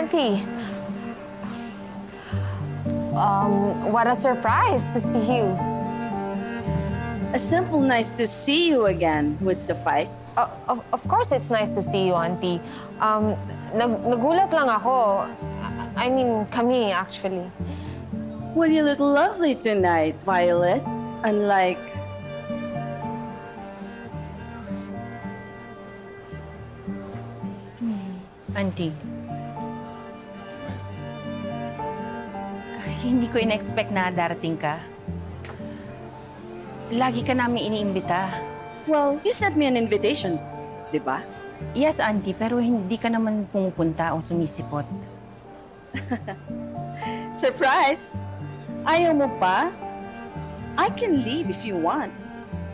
Auntie. What a surprise to see you. A simple nice to see you again would suffice. Of course, it's nice to see you, Auntie. Nagulat lang ako. I mean, kami, actually. Well, you look lovely tonight, Violet. Unlike... Auntie. Hindi ko in-expect na darating ka. Lagi ka namin iniimbita. Well, you sent me an invitation, di ba? Yes, Auntie, pero hindi ka naman pumupunta o sumisipot. Surprise! Ayaw mo pa? I can leave if you want.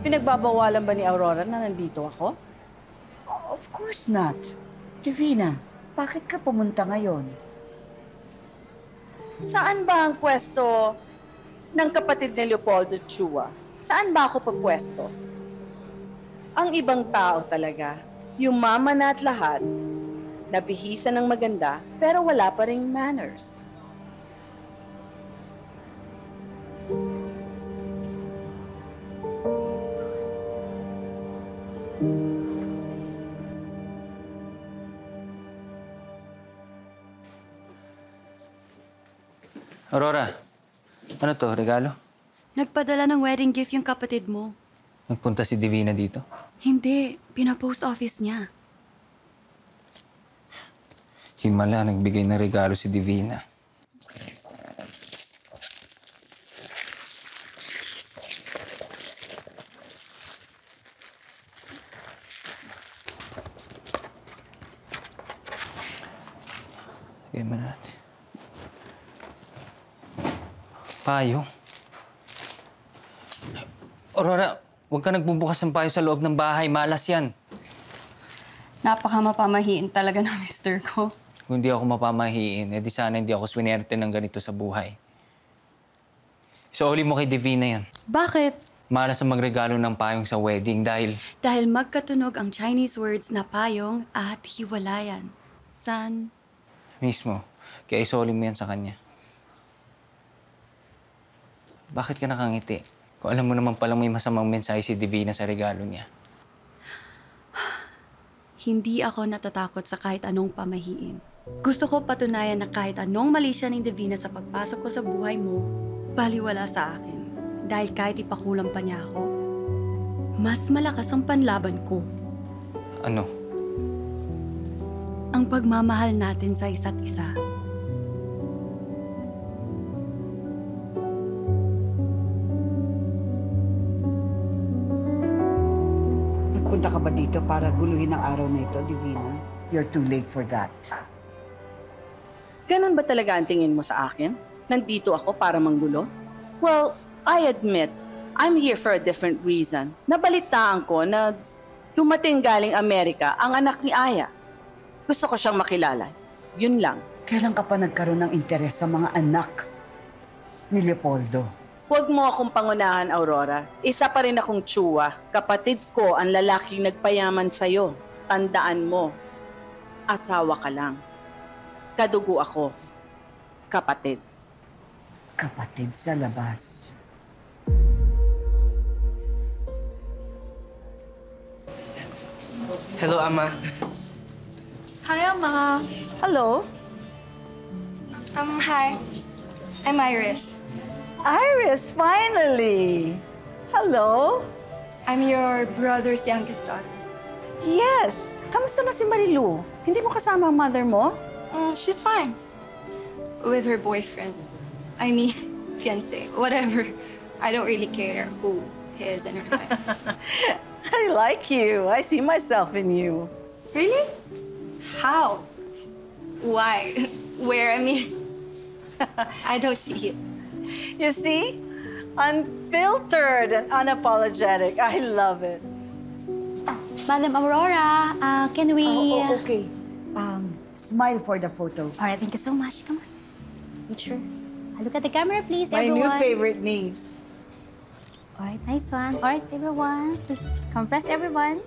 Pinagbabawalan ba ni Aurora na nandito ako? Of course not. Divina, bakit ka pumunta ngayon? Saan ba ang pwesto ng kapatid ni Leopoldo Chua? Saan ba ako papwesto? Ang ibang tao talaga, yung mama na at lahat, nabihisan ng maganda, pero wala pa ring manners. Aurora, ano to? Regalo? Nagpadala ng wedding gift yung kapatid mo. Nagpunta si Divina dito? Hindi. Pina-post office niya. Himala, nagbigay ng regalo si Divina. Sige mo na natin. Payo? Aurora, huwag ka nagbubukas ng payo sa loob ng bahay. Malas yan. Napaka-mapamahiin talaga na mister ko. Kung hindi ako mapamahiin, edi sana hindi ako swinerte ng ganito sa buhay. Isuuli mo kay Divina yan. Bakit? Malas ang magregalo ng payong sa wedding dahil... Dahil magkatunog ang Chinese words na payong at hiwalayan. San? Mismo. Kaya isuuli mo yan sa kanya. Bakit ka nakangiti? Kung alam mo naman palang may masamang mensahe si Divina sa regalo niya. Hindi ako natatakot sa kahit anong pamahiin. Gusto ko patunayan na kahit anong mali siya ni Divina sa pagpasok ko sa buhay mo, baliwala sa akin. Dahil kahit ipakulang pa niya ako, mas malakas ang panlaban ko. Ano? Ang pagmamahal natin sa isa't isa. Punta ka ba dito para guluhin ang araw na ito, Divina? You're too late for that. Ganun ba talaga ang tingin mo sa akin? Nandito ako para manggulo? Well, I admit, I'm here for a different reason. Nabalitaan ko na dumating galing Amerika ang anak ni Aya. Gusto ko siyang makilala. Yun lang. Kailan ka pa nagkaroon ng interes sa mga anak ni Leopoldo? Huwag mo akong pangunahan, Aurora. Isa pa rin akong Chua. Kapatid ko ang lalaking nagpayaman sa'yo. Tandaan mo, asawa ka lang. Kadugo ako. Kapatid. Kapatid sa labas. Hello, Ama. Hi, Ama. Hello? Hi. I'm Iris. Iris, finally! Hello? I'm your brother's youngest daughter. Yes! Kamusta na si Marilu? Hindi mo kasama ang mother mo? She's fine. With her boyfriend. I mean, fiancé. Whatever. I don't really care who he is in her life. I like you. I see myself in you. Really? How? Why? Where? I mean, I don't see you. You see? Unfiltered and unapologetic. I love it. Madam Aurora, can we... Okay. Smile for the photo. All right, thank you so much. Come on. Picture. Look at the camera, please, My everyone. new favorite niece. All right, nice one. All right, everyone. Please compress everyone.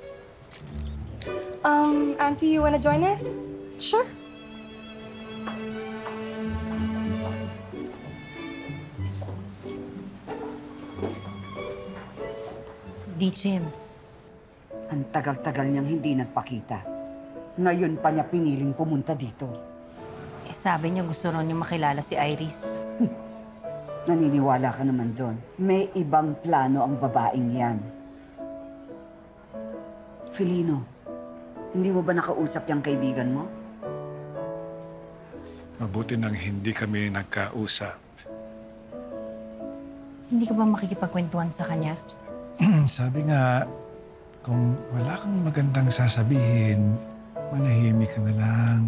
Auntie, you wanna join us? Sure. Di, Jim. Ang tagal-tagal niyang hindi nagpakita. Ngayon pa niya piniling pumunta dito. Eh, sabi niya gusto rin niya makilala si Iris. Naniniwala ka naman doon. May ibang plano ang babaeng yan. Felino, hindi mo ba nakausap yung kaibigan mo? Mabuti nang hindi kami nagkausap. Hindi ka ba makikipagkwentuhan sa kanya? Sabi nga, kung wala kang magandang sasabihin, manahimik ka na lang.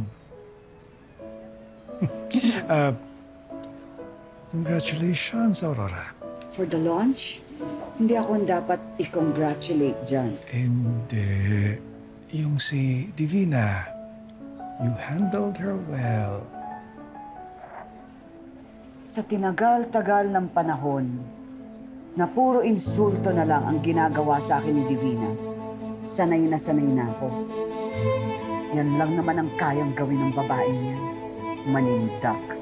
Congratulations, Aurora. For the launch? Hindi ako ang dapat i-congratulate dyan. Hindi. Yung si Divina, you handled her well. Sa tinagal-tagal ng panahon, na puro insulto na lang ang ginagawa sa akin ni Divina, sanay na ako. Yan lang naman ang kayang gawin ng babaeng yan. Manindak.